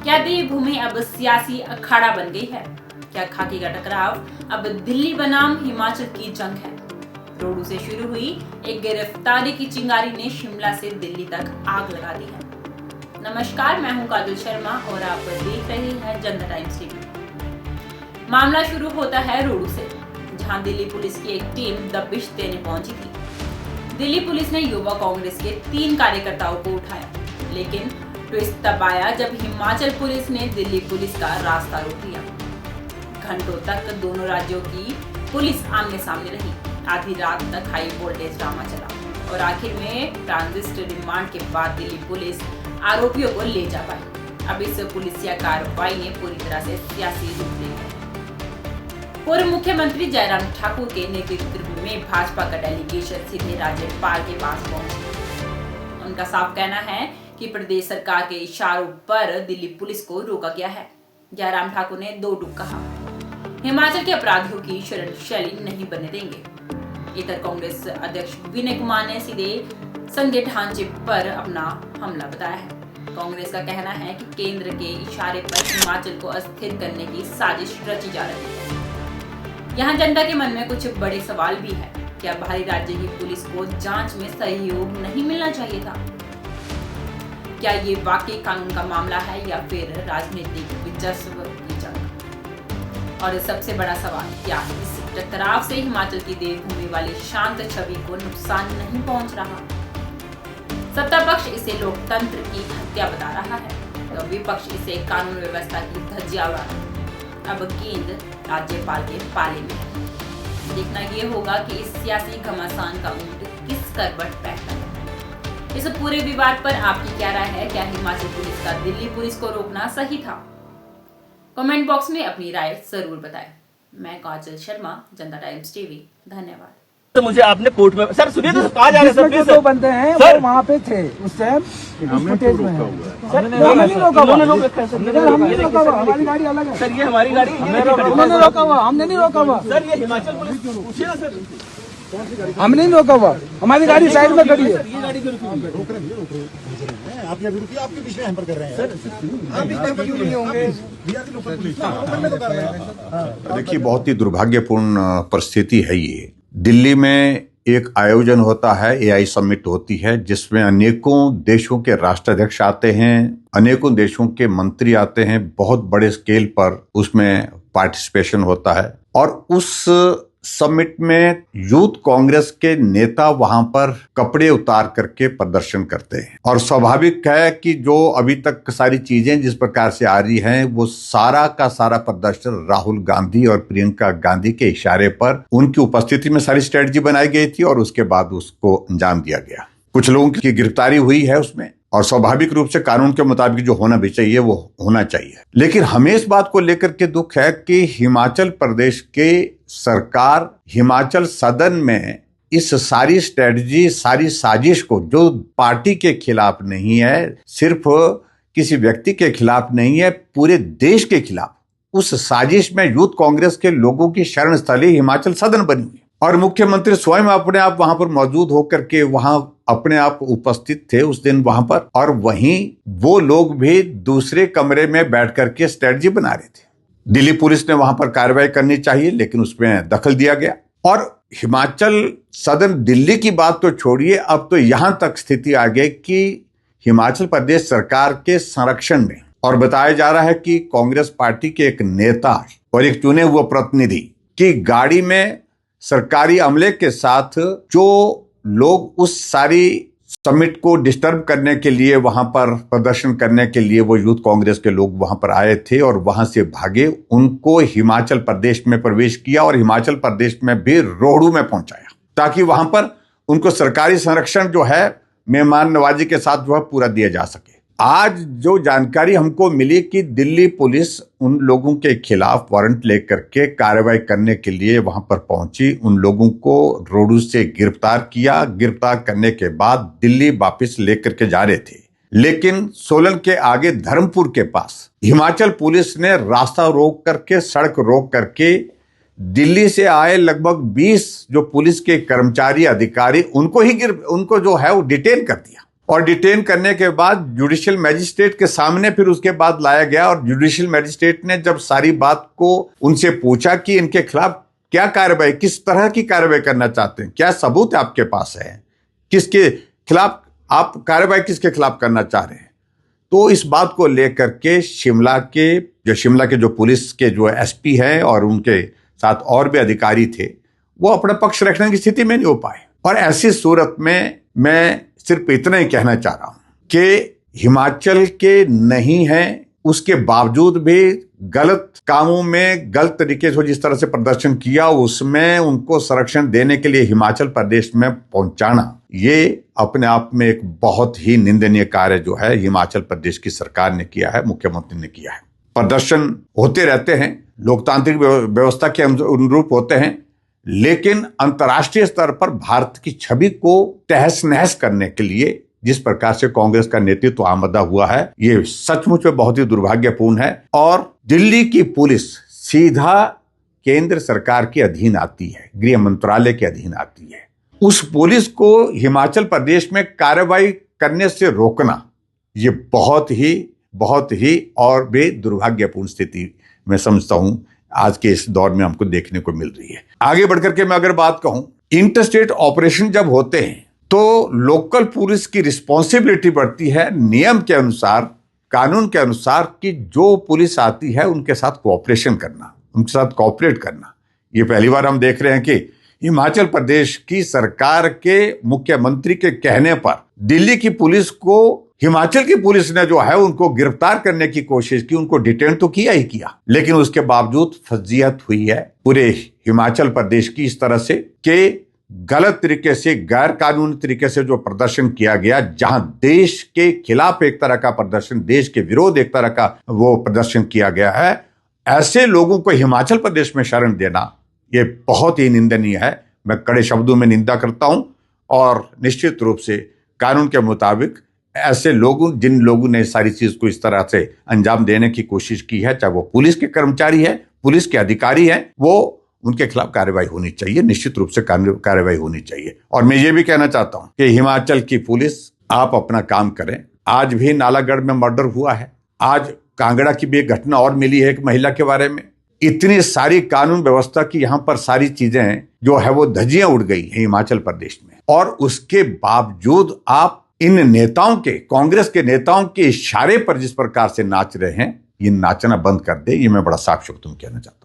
क्या देवभूमि अब सियासी अखाड़ा बन गई है? क्या खाकी का टकराव अब दिल्ली बनाम हिमाचल की जंग है? रोडू से शुरू हुई एक गिरफ्तारी की चिंगारी ने शिमला से दिल्ली तक आग लगा दी है। नमस्कार, मैं हूं काजल शर्मा और आप देख रहे हैं जनता टाइम्स टीवी। मामला शुरू होता है रोडू से, जहां दिल्ली पुलिस की एक टीम दबिश देने पहुंची थी। दिल्ली पुलिस ने युवा कांग्रेस के 3 कार्यकर्ताओं को उठाया, लेकिन ट्विस्ट तब आया जब हिमाचल पुलिस ने दिल्ली पुलिस का रास्ता रोक लिया। घंटों तक दोनों राज्यों की पुलिस आमने सामने रही। आधी रात तक हाई वोल्टेज ड्रामा चला और आखिर में ट्रांजिट रिमांड के बाद दिल्ली पुलिस आरोपियों को ले जा पाई। अब इस पुलिसिया कार्रवाई ने पूरी तरह से सियासी रूप ले लिया। पूर्व मुख्यमंत्री जयराम ठाकुर के नेतृत्व में भाजपा का डेलीगेशन सीधे राज्यपाल के पास पहुंचा। उनका साफ कहना है कि प्रदेश सरकार के इशारों पर दिल्ली पुलिस को रोका गया है। जयराम ठाकुर ने 2 टूक कहा, हिमाचल के अपराधियों की शरण शैली नहीं बनने देंगे। इधर कांग्रेस अध्यक्ष विनय कुमार ने सीधे संघीय ढांचे पर अपना हमला बताया है। कांग्रेस का कहना है कि केंद्र के इशारे पर हिमाचल को अस्थिर करने की साजिश रची जा रही है। यहाँ जनता के मन में कुछ बड़े सवाल भी है। क्या बाहरी राज्य की पुलिस को जांच में सहयोग नहीं मिलना चाहिए था? क्या ये वाकई कानून का मामला है या फिर राजनीतिक वर्चस्व की जंग? और सबसे बड़ा सवाल, क्या इस टकराव से हिमाचल की देवभूमि वाली शांत छवि को नुकसान नहीं पहुंच रहा? सत्ता पक्ष इसे लोकतंत्र की हत्या बता रहा है तो विपक्ष इसे कानून व्यवस्था की धज्जियां उड़ा रहा है। अब गेंद राज्यपाल के पाले में है। देखना ये होगा कि इस सियासी घमासान का ऊंट किस करवट बैठता है। इस पूरे विवाद पर आपकी क्या राय है? क्या हिमाचल पुलिस का दिल्ली पुलिस को रोकना सही था? कमेंट बॉक्स में अपनी राय जरूर बताएं। मैं काजल शर्मा, जनता टाइम्स टीवी। धन्यवाद। तो मुझे आपने कोर्ट में सर सुनिए तो कहा जा रहा है सर प्लीज। 2 बंदे हैं वो वहाँ पे थे उस टाइम, उस फुटेज में है। सर हमने नहीं रोका हुआ, उन्होंने रोक रखा है सर। हमने नहीं रोका हुआ, हमारी गाड़ी अलग है सर, ये हमारी गाड़ी उन्होंने रोका हुआ, हमने नहीं रोका हुआ सर। ये हिमाचल पुलिस पूछिए ना सर, हमने नहीं रोका हुआ, हमारी गाड़ी साइड में खड़ी है। ये गाड़ी क्यों रुकी? आप अभी रुकिए, आपके बीच में हैम्पर कर रहे हैं सर। आप बीच में क्यों नहीं होंगे? लोकल पुलिस में तो कर रहे हैं। देखिए, बहुत ही दुर्भाग्यपूर्ण परिस्थिति है ये। दिल्ली में एक आयोजन होता है, एआई समिट होती है, जिसमें अनेकों देशों के राष्ट्राध्यक्ष आते हैं, अनेकों देशों के मंत्री आते हैं। बहुत बड़े स्केल पर उसमें पार्टिसिपेशन होता है और उस समिट में यूथ कांग्रेस के नेता वहां पर कपड़े उतार करके प्रदर्शन करते हैं। और स्वाभाविक है कि जो अभी तक सारी चीजें जिस प्रकार से आ रही हैं, वो सारा का सारा प्रदर्शन राहुल गांधी और प्रियंका गांधी के इशारे पर उनकी उपस्थिति में सारी स्ट्रेटजी बनाई गई थी और उसके बाद उसको अंजाम दिया गया। कुछ लोगों की गिरफ्तारी हुई है उसमें और स्वाभाविक रूप से कानून के मुताबिक जो होना भी चाहिए वो होना चाहिए। लेकिन हमें इस बात को लेकर के दुख है कि हिमाचल प्रदेश के सरकार, हिमाचल सदन में इस सारी स्ट्रेटजी, सारी साजिश को, जो पार्टी के खिलाफ नहीं है, सिर्फ किसी व्यक्ति के खिलाफ नहीं है, पूरे देश के खिलाफ, उस साजिश में यूथ कांग्रेस के लोगों की शरण स्थली हिमाचल सदन बनी हुई और मुख्यमंत्री स्वयं अपने आप वहां पर मौजूद होकर के वहां अपने आप उपस्थित थे उस दिन वहां पर। और वहीं वो लोग भी दूसरे कमरे में बैठ करके स्ट्रेटजी बना रहे थे। दिल्ली पुलिस ने वहां पर कार्रवाई करनी चाहिए, लेकिन उसमें दखल दिया गया। और हिमाचल सदन, दिल्ली की बात तो छोड़िए, अब तो यहां तक स्थिति आ गई कि हिमाचल प्रदेश सरकार के संरक्षण में, और बताया जा रहा है कि कांग्रेस पार्टी के एक नेता और एक चुने हुए प्रतिनिधि की गाड़ी में सरकारी अमले के साथ जो लोग उस सारी समिट को डिस्टर्ब करने के लिए, वहां पर प्रदर्शन करने के लिए वो यूथ कांग्रेस के लोग वहां पर आए थे और वहां से भागे, उनको हिमाचल प्रदेश में प्रवेश किया और हिमाचल प्रदेश में भी रोहडू में पहुंचाया ताकि वहां पर उनको सरकारी संरक्षण जो है मेहमान नवाजी के साथ जो है पूरा दिया जा सके। आज जो जानकारी हमको मिली कि दिल्ली पुलिस उन लोगों के खिलाफ वारंट लेकर के कार्रवाई करने के लिए वहां पर पहुंची, उन लोगों को रोडू से गिरफ्तार किया। गिरफ्तार करने के बाद दिल्ली वापस लेकर के जा रहे थे, लेकिन सोलन के आगे धर्मपुर के पास हिमाचल पुलिस ने रास्ता रोक करके, सड़क रोक करके दिल्ली से आए लगभग 20 जो पुलिस के कर्मचारी अधिकारी उनको जो है वो डिटेन कर दिया और डिटेन करने के बाद जुडिशियल मैजिस्ट्रेट के सामने फिर उसके बाद लाया गया और जुडिशियल मैजिस्ट्रेट ने जब सारी बात को उनसे पूछा कि इनके खिलाफ क्या कार्रवाई, किस तरह की कार्रवाई करना चाहते हैं, क्या सबूत आपके पास है, किसके खिलाफ आप कार्रवाई किसके खिलाफ करना चाह रहे हैं, तो इस बात को लेकर के शिमला के जो पुलिस के जो एसपी हैं और उनके साथ और भी अधिकारी थे, वो अपना पक्ष रखने की स्थिति में नहीं हो पाए। और ऐसी सूरत में मैं सिर्फ इतना ही कहना चाह रहा हूं कि हिमाचल के नहीं है, उसके बावजूद भी गलत कामों में गलत तरीके से जिस तरह से प्रदर्शन किया, उसमें उनको संरक्षण देने के लिए हिमाचल प्रदेश में पहुंचाना, ये अपने आप में एक बहुत ही निंदनीय कार्य जो है हिमाचल प्रदेश की सरकार ने किया है, मुख्यमंत्री ने किया है। प्रदर्शन होते रहते हैं, लोकतांत्रिक व्यवस्था के अनुरूप होते हैं, लेकिन अंतर्राष्ट्रीय स्तर पर भारत की छवि को तहस नहस करने के लिए जिस प्रकार से कांग्रेस का नेतृत्व आमदा हुआ है, ये सचमुच में बहुत ही दुर्भाग्यपूर्ण है। और दिल्ली की पुलिस सीधा केंद्र सरकार के अधीन आती है, गृह मंत्रालय के अधीन आती है। उस पुलिस को हिमाचल प्रदेश में कार्रवाई करने से रोकना, ये बहुत ही और भी दुर्भाग्यपूर्ण स्थिति मैं समझता हूं आज के इस दौर में हमको देखने को मिल रही है। आगे बढ़कर के मैं अगर बात कहूं, इंटरस्टेट ऑपरेशन जब होते हैं तो लोकल पुलिस की रिस्पॉन्सिबिलिटी बढ़ती है नियम के अनुसार, कानून के अनुसार, कि जो पुलिस आती है उनके साथ कोऑपरेशन करना, उनके साथ कोऑपरेट करना। ये पहली बार हम देख रहे हैं कि हिमाचल प्रदेश की सरकार के मुख्यमंत्री के कहने पर दिल्ली की पुलिस को हिमाचल की पुलिस ने जो है उनको गिरफ्तार करने की कोशिश की, उनको डिटेन तो किया ही किया, लेकिन उसके बावजूद फजीहत हुई है पूरे हिमाचल प्रदेश की इस तरह से कि गलत तरीके से, गैर कानूनी तरीके से जो प्रदर्शन किया गया, जहां देश के खिलाफ एक तरह का प्रदर्शन, देश के विरोध एक तरह का वो प्रदर्शन किया गया है, ऐसे लोगों को हिमाचल प्रदेश में शरण देना ये बहुत ही निंदनीय है। मैं कड़े शब्दों में निंदा करता हूं और निश्चित रूप से कानून के मुताबिक ऐसे लोगों, जिन लोगों ने सारी चीज को इस तरह से अंजाम देने की कोशिश की है, चाहे वो पुलिस के कर्मचारी है, पुलिस के अधिकारी हैं, वो उनके खिलाफ कार्रवाई होनी चाहिए, निश्चित रूप से कार्रवाई होनी चाहिए। और मैं ये भी कहना चाहता हूं कि हिमाचल की पुलिस, आप अपना काम करें। आज भी नालागढ़ में मर्डर हुआ है, आज कांगड़ा की भी एक घटना और मिली है एक महिला के बारे में। इतनी सारी कानून व्यवस्था की यहाँ पर सारी चीजें जो है वो धज्जियां उड़ गई है हिमाचल प्रदेश में, और उसके बावजूद आप इन नेताओं के, कांग्रेस के नेताओं के इशारे पर जिस प्रकार से नाच रहे हैं, ये नाचना बंद कर दे, ये मैं बड़ा साफ शब्दों में कहना चाहता हूं।